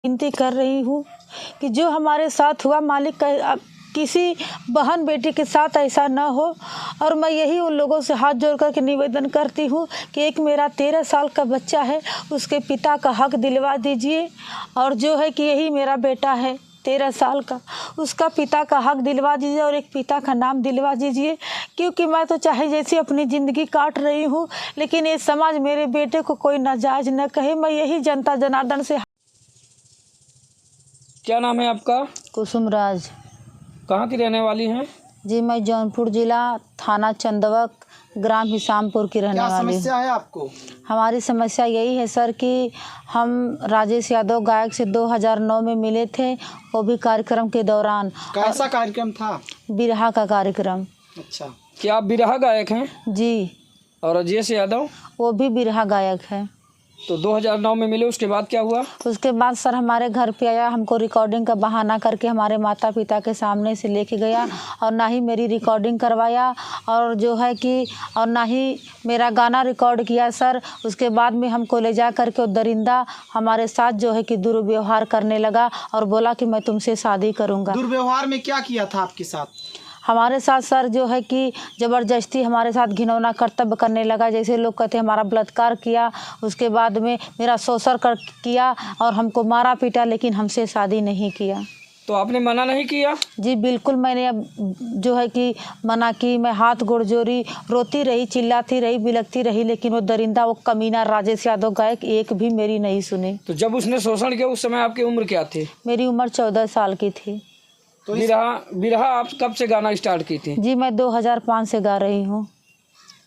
विनती कर रही हूँ कि जो हमारे साथ हुआ मालिक का किसी बहन बेटी के साथ ऐसा न हो। और मैं यही उन लोगों से हाथ जोड़ कर के निवेदन करती हूँ कि एक मेरा 13 साल का बच्चा है, उसके पिता का हक दिलवा दीजिए। और जो है कि यही मेरा बेटा है 13 साल का, उसका पिता का हक दिलवा दीजिए और एक पिता का नाम दिलवा दीजिए। क्योंकि मैं तो चाहे जैसी अपनी ज़िंदगी काट रही हूँ, लेकिन ये समाज मेरे बेटे को कोई नाजायज़ न कहे। मैं यही जनता जनार्दन से। क्या नाम है आपका? कुसुम राज। कहाँ की रहने वाली हैं? जी, मैं जौनपुर जिला, थाना चंदवक, ग्राम हिसामपुर की रहने वाली हूँ। क्या समस्या है आपको? हमारी समस्या यही है सर कि हम राजेश यादव गायक से 2009 में मिले थे, वो भी कार्यक्रम के दौरान। कैसा कार्यक्रम था? बिरहा का कार्यक्रम। अच्छा, क्या आप बिरहा गायक हैं? जी। और राजेश यादव? वो भी बिरहा गायक है। तो 2009 में मिले, उसके बाद क्या हुआ? उसके बाद सर हमारे घर पे आया, हमको रिकॉर्डिंग का बहाना करके हमारे माता पिता के सामने से लेके गया और ना ही मेरी रिकॉर्डिंग करवाया और जो है कि और ना ही मेरा गाना रिकॉर्ड किया सर। उसके बाद में हमको ले जा करके वो दरिंदा हमारे साथ जो है कि दुर्व्यवहार करने लगा और बोला कि मैं तुमसे शादी करूँगा। दुर्व्यवहार में क्या किया था आपके साथ? हमारे साथ सर जो है कि ज़बरदस्ती हमारे साथ घिनौना कर्तव्य करने लगा, जैसे लोग कहते हैं हमारा बलात्कार किया। उसके बाद में मेरा शोषण किया और हमको मारा पीटा, लेकिन हमसे शादी नहीं किया। तो आपने मना नहीं किया? जी बिल्कुल, मैंने अब जो है कि मना की। मैं हाथ गोड़ जोड़ी, रोती रही, चिल्लाती रही, बिलखती रही, लेकिन वो दरिंदा, वो कमीना राजेश यादव गायक एक भी मेरी नहीं सुनी। तो जब उसने शोषण किया उस समय आपकी उम्र क्या थी? मेरी उम्र 14 साल की थी। तो बिरहा आप कब से गाना स्टार्ट की थी? जी, मैं 2005 से गा रही हूँ।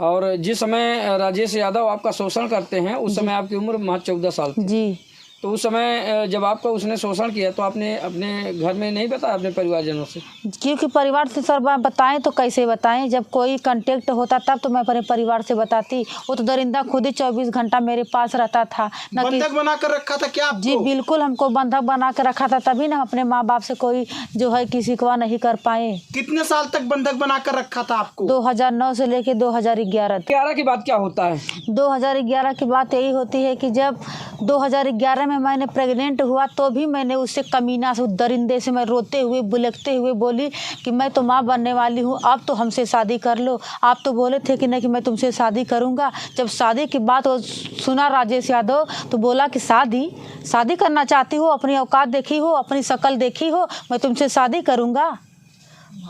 और जिस समय राजेश यादव आपका शोषण करते हैं उस समय आपकी उम्र महज 14 साल थी। जी। तो उस समय जब आपका उसने शोषण किया तो आपने अपने घर में नहीं बताया अपने परिवारजनों से? क्योंकि परिवार से सर बताएं तो कैसे बताएं, जब कोई कांटेक्ट होता तब तो मैं अपने परिवार से बताती। वो तो दरिंदा खुद ही 24 घंटा मेरे पास रहता था। बंधक बना कर रखा था क्या आपको? जी बिल्कुल, हमको बंधक बना कर रखा था, तभी ना अपने माँ बाप से कोई जो है कि शिकवा नहीं कर पाए। कितने साल तक बंधक बना कर रखा था आपको? 2009 से लेके 2011 की बात क्या होता है? 2011 की बात यही होती है कि जब 2011 में मैंने प्रेग्नेंट हुआ तो भी मैंने उससे कमीना से, दरिंदे से मैं रोते हुए बुलकते हुए बोली कि मैं तो माँ बनने वाली हूँ, अब तो हमसे शादी कर लो। आप तो बोले थे कि नहीं कि मैं तुमसे शादी करूँगा। जब शादी की बात वो सुना राजेश यादव तो बोला कि शादी करना चाहती हो, अपनी औकात देखी हो, अपनी शक्ल देखी हो, मैं तुमसे शादी करूँगा।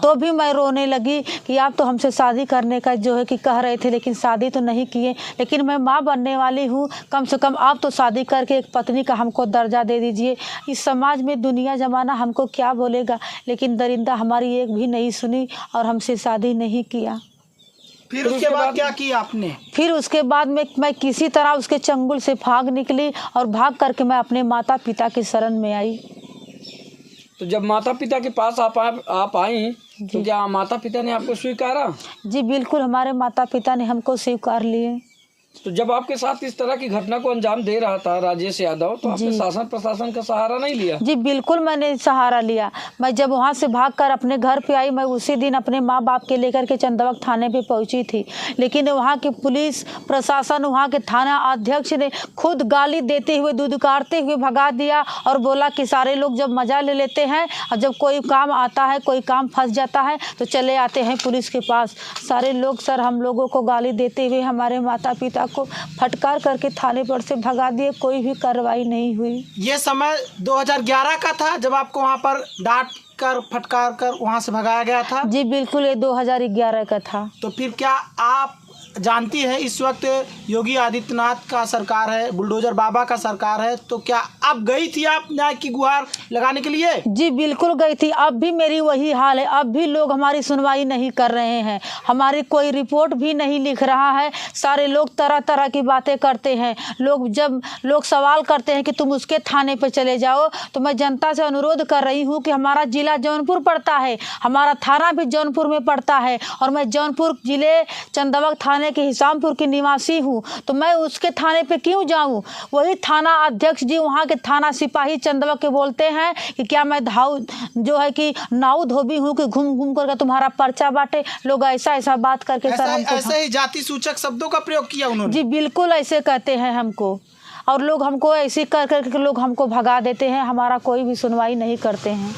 तो भी मैं रोने लगी कि आप तो हमसे शादी करने का जो है कि कह रहे थे, लेकिन शादी तो नहीं किए। लेकिन मैं माँ बनने वाली हूँ, कम से कम आप तो शादी करके एक पत्नी का हमको दर्जा दे दीजिए। इस समाज में दुनिया जमाना हमको क्या बोलेगा, लेकिन दरिंदा हमारी एक भी नहीं सुनी और हमसे शादी नहीं किया। फिर उसके बाद क्या किया आपने? फिर उसके बाद में मैं किसी तरह उसके चंगुल से भाग निकली और भाग करके मैं अपने माता पिता की शरण में आई। तो जब माता पिता के पास आप आई तो क्या माता पिता ने आपको स्वीकारा? जी बिल्कुल, हमारे माता पिता ने हमको स्वीकार लिए। तो जब आपके साथ इस तरह की घटना को अंजाम दे रहा था राजेश यादव, तो आपने शासन प्रशासन का सहारा नहीं लिया? जी बिल्कुल, मैंने सहारा लिया। मैं जब वहाँ से भागकर अपने घर पे आई, मैं उसी दिन अपने माँ बाप के लेकर के चंदवक थाने पे पहुँची थी, लेकिन वहाँ की पुलिस प्रशासन, वहाँ के थाना अध्यक्ष ने खुद गाली देते हुए, दुदकारते हुए भगा दिया और बोला कि सारे लोग जब मजा ले लेते हैं और जब कोई काम आता है, कोई काम फंस जाता है तो चले आते हैं पुलिस के पास। सारे लोग सर हम लोगों को गाली देते हुए हमारे माता पिता को फटकार करके थाने पर से भगा दिए, कोई भी कार्रवाई नहीं हुई। ये समय 2011 का था जब आपको वहाँ पर डांट कर फटकार कर वहाँ से भगाया गया था? जी बिल्कुल, ये 2011 का था। तो फिर क्या आप जानती है इस वक्त योगी आदित्यनाथ का सरकार है, बुलडोजर बाबा का सरकार है, तो क्या अब गई थी आप न्याय की गुहार लगाने के लिए? जी बिल्कुल गई थी, अब भी मेरी वही हाल है। अब भी लोग हमारी सुनवाई नहीं कर रहे हैं, हमारी कोई रिपोर्ट भी नहीं लिख रहा है। सारे लोग तरह तरह की बातें करते हैं। जब लोग सवाल करते हैं कि तुम उसके थाने पर चले जाओ, तो मैं जनता से अनुरोध कर रही हूँ कि हमारा जिला जौनपुर पड़ता है, हमारा थाना भी जौनपुर में पड़ता है और मैं जौनपुर जिले चंदवक थाने के हिसामपुर की निवासी हूँ, तो मैं उसके थाने पे क्यों जाऊँ? वही थाना अध्यक्ष जी, वहाँ के थाना सिपाही चंदवक के बोलते हैं कि क्या मैं जो है कि नाऊ धोबी हूँ कि घूम घूम करके तुम्हारा पर्चा बांटे। लोग ऐसा बात करके सर हमको ऐसे ही जाति सूचक शब्दों का प्रयोग किया उन्होंने। जी बिल्कुल ऐसे कहते हैं हमको। और लोग हमको ऐसे कर कर के लोग हमको भगा देते हैं, हमारा कोई भी सुनवाई नहीं करते हैं।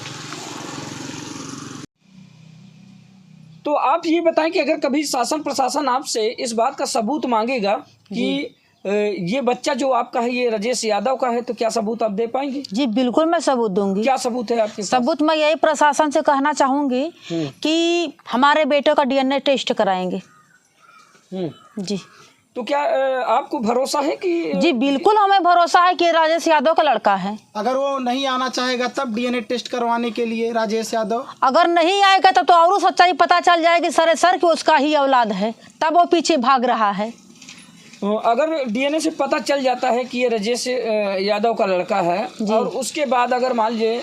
तो आप ये बताएं कि अगर कभी शासन प्रशासन आपसे इस बात का सबूत मांगेगा कि ये बच्चा जो आपका है ये राजेश यादव का है, तो क्या सबूत आप दे पाएंगे? जी बिल्कुल मैं सबूत दूंगी। क्या सबूत है आपके पास? सबूत मैं यही प्रशासन से कहना चाहूँगी कि हमारे बेटे का DNA टेस्ट कराएंगे। जी तो क्या आपको भरोसा है कि? जी बिल्कुल हमें भरोसा है कि राजेश यादव का लड़का है। अगर वो नहीं आना चाहेगा तब DNA टेस्ट करवाने के लिए राजेश यादव अगर नहीं आएगा तब तो और सच्चाई पता चल जाएगी सर कि उसका ही औलाद है, तब वो पीछे भाग रहा है। अगर DNA से पता चल जाता है कि ये राजेश यादव का लड़का है और उसके बाद अगर मान लीजिए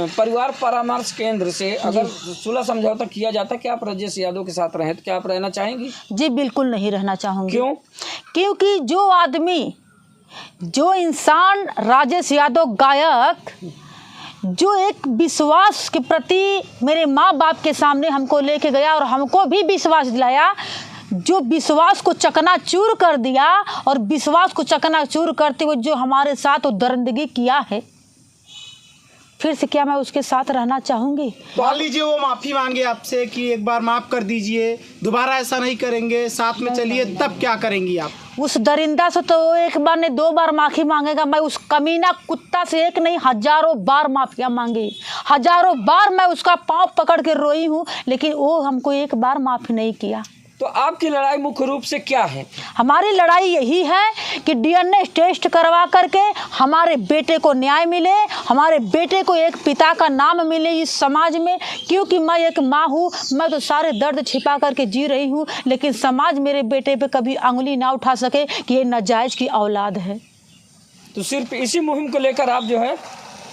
परिवार परामर्श केंद्र से अगर सुलह समझौता किया जाता कि आप राजेश यादव के साथ रहें, तो क्या आप रहना चाहेंगी? जी बिल्कुल नहीं रहना चाहूँगी। क्यों? क्योंकि जो इंसान राजेश यादव गायक जो एक विश्वास के प्रति मेरे माँ बाप के सामने हमको लेके गया और हमको भी विश्वास दिलाया, जो विश्वास को चकनाचूर कर दिया और विश्वास को चकनाचूर करते हुए जो हमारे साथ दरिंदगी किया है, फिर से क्या मैं उसके साथ रहना चाहूँगी? तो मान लीजिए वो माफ़ी मांगे आपसे कि एक बार माफ़ कर दीजिए, दोबारा ऐसा नहीं करेंगे, साथ में चलिए, तब क्या करेंगी आप? उस दरिंदा से तो एक बार नहीं 2 बार माफ़ी मांगेगा। मैं उस कमीना कुत्ता से एक नहीं हजारों बार माफ़िया मांगी, हजारों बार मैं उसका पाँव पकड़ के रोई हूँ, लेकिन वो हमको एक बार माफ़ी नहीं किया। तो आपकी लड़ाई मुख्य रूप से क्या है? हमारी लड़ाई यही है कि DNA टेस्ट करवा करके हमारे बेटे को न्याय मिले, हमारे बेटे को एक पिता का नाम मिले इस समाज में। क्योंकि मैं एक माँ हूँ, मैं तो सारे दर्द छिपा करके जी रही हूँ, लेकिन समाज मेरे बेटे पे कभी अंगुली ना उठा सके कि ये नाजायज़ की औलाद है। तो सिर्फ इसी मुहिम को लेकर आप जो है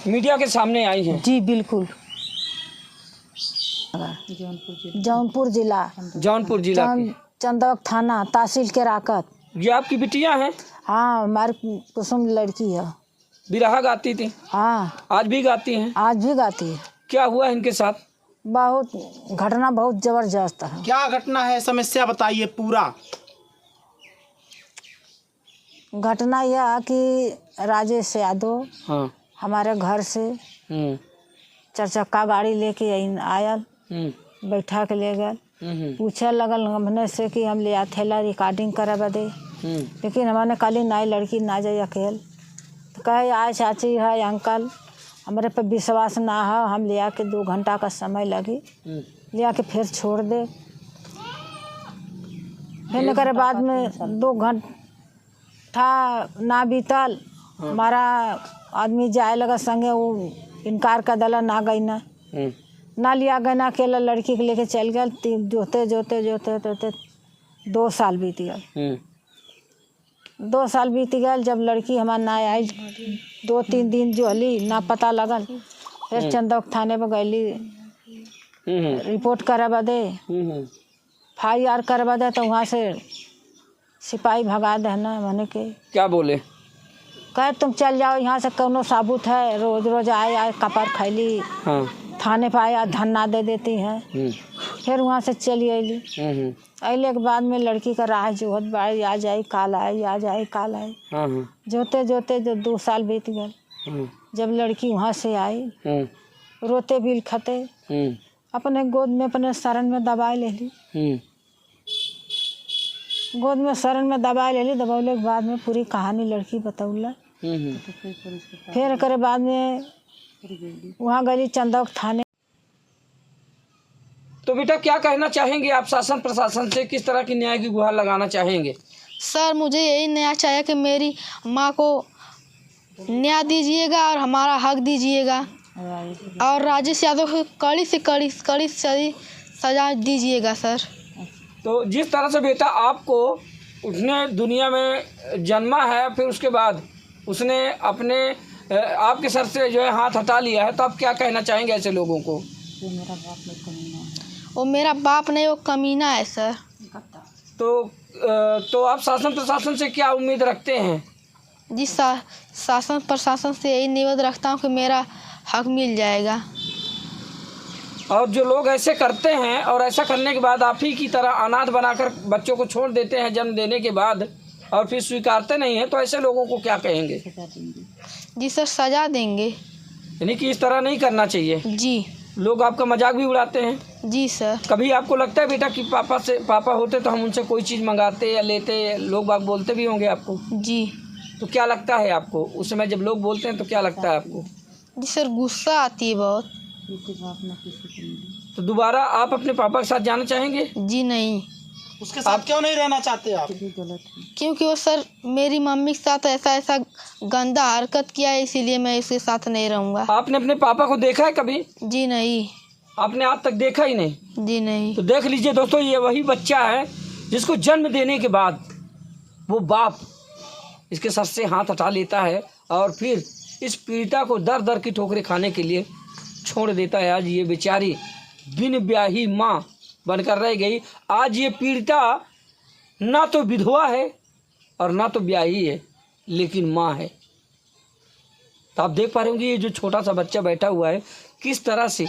मीडिया के सामने आई हैं? जी बिल्कुल। जौनपुर जिला चंदौक थाना तहसील के राकत। ये आपकी बिटिया हैं? हाँ, हमारी कुसुम लड़की है। बिरहा गाती थी? हाँ। आज भी गाती हैं? आज भी गाती है। क्या हुआ इनके साथ? बहुत घटना बहुत जबरदस्त है। क्या घटना है, समस्या बताइए पूरा। घटना यह है कि राजेश यादव हमारे घर से 4 चक्का गाड़ी लेके आया, बैठा के ले गए, पूछे लगल हमने से कि हम ले थेला रिकॉर्डिंग करे बदे, लेकिन हमने कल नाई लड़की ना जाए अकेले, तो कहे आए चाची है अंकल, हमारे पे विश्वास ना है, हम ले आके 2 घंटा का समय लगी, ले आके फिर छोड़ दे। फिर करे बाद में 2 घंटा ना बीतल, हमारा आदमी जाए लगा संगे, वो इनकार कर दिला, ना गई ना लिया गया, ना अकेला लड़की के लेके चल गया। जोते 2 साल बीत गए। 2 साल बीत गए, जब लड़की हमार ना आई, 2-3 दिन जो हली ना पता लगल, फिर चंदौक थाने पर गईली रिपोर्ट करवा दे, FIR करवा दे, तो वहाँ से सिपाही भगा देना। मैंने के क्या बोले? कहे तुम चल जाओ यहाँ से, कोनो साबुत है, रोज रोज आए कपार खैली, थाने पर आया धरना दे देती हैं। फिर वहाँ से चली अली। अले के बाद में लड़की का राह जोहत बाड़ी, आ जाए काल आए, आ जाए काल आए, जोते जो 2 साल बीत गए। जब लड़की वहाँ से आई, रोते बिलखते अपने गोद में अपने शरण में दबाई ले ली, गोद में शरण में दबाई ले ली। दबौले के बाद में पूरी कहानी लड़की बतौला। फिर करे बाद में वहाँ गई चंदौक थाने। तो बेटा क्या कहना चाहेंगे आप शासन प्रशासन से, किस तरह की न्याय की गुहार लगाना चाहेंगे? सर मुझे यही न्याय चाहिए कि मेरी माँ को न्याय दीजिएगा और हमारा हक दीजिएगा, और राजेश यादव को कड़ी से कड़ी सजा दीजिएगा सर। तो जिस तरह से बेटा आपको उसने दुनिया में जन्मा है, फिर उसके बाद उसने अपने आपके सर से जो है हाथ हटा लिया है, तो आप क्या कहना चाहेंगे ऐसे लोगों को? वो मेरा बाप नहीं, वो कमीना है सर। तो आप शासन प्रशासन से क्या उम्मीद रखते हैं? जी शासन प्रशासन से यही निवेदन रखता हूँ कि मेरा हक मिल जाएगा। और जो लोग ऐसे करते हैं और ऐसा करने के बाद आप ही की तरह अनाथ बनाकर बच्चों को छोड़ देते हैं जन्म देने के बाद, और फिर स्वीकारते नहीं हैं, तो ऐसे लोगों को क्या कहेंगे? जी सर, सजा देंगे। यानी कि इस तरह नहीं करना चाहिए। जी। लोग आपका मजाक भी उड़ाते हैं। जी सर। कभी आपको लगता है बेटा कि पापा होते तो हम उनसे कोई चीज़ मंगाते या लेते, लोग बाग बोलते भी होंगे आपको? जी। तो क्या लगता है आपको उस समय जब लोग बोलते हैं, तो क्या लगता है आपको? जी सर, गुस्सा आती है बहुत। तो दोबारा आप अपने पापा के साथ जाना चाहेंगे? जी नहीं। उसके साथ क्यों नहीं रहना चाहते आप? क्योंकि वो सर मेरी मम्मी के साथ ऐसा गंदा हरकत किया है, इसीलिए मैं उसके साथ नहीं रहूँगा। आपने अपने पापा को देखा है कभी? जी नहीं। आपने आज तक देखा ही नहीं? जी नहीं। तो देख लीजिए दोस्तों, ये वही बच्चा है जिसको जन्म देने के बाद वो बाप इसके सर से हाथ हटा लेता है और फिर इस पीड़िता को दर दर की ठोकरें खाने के लिए छोड़ देता है। आज ये बेचारी बिन ब्याही माँ बनकर रह गई। आज ये पीड़िता ना तो विधवा है और ना तो ब्याही है, लेकिन माँ है। तो आप देख पा रहे होंगे ये जो छोटा सा बच्चा बैठा हुआ है किस तरह से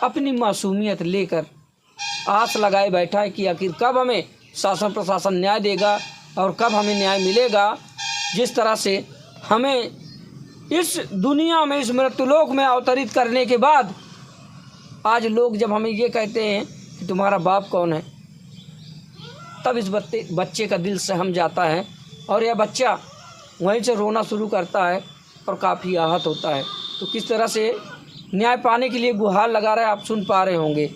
अपनी मासूमियत लेकर आस लगाए बैठा है कि आखिर कब हमें शासन प्रशासन न्याय देगा और कब हमें न्याय मिलेगा। जिस तरह से हमें इस दुनिया में, इस मृत्युलोक में अवतरित करने के बाद आज लोग जब हमें ये कहते हैं कि तुम्हारा बाप कौन है, तब इस बच्चे का दिल सहम जाता है और यह बच्चा वहीं से रोना शुरू करता है और काफ़ी आहत होता है। तो किस तरह से न्याय पाने के लिए गुहार लगा रहा है, आप सुन पा रहे होंगे।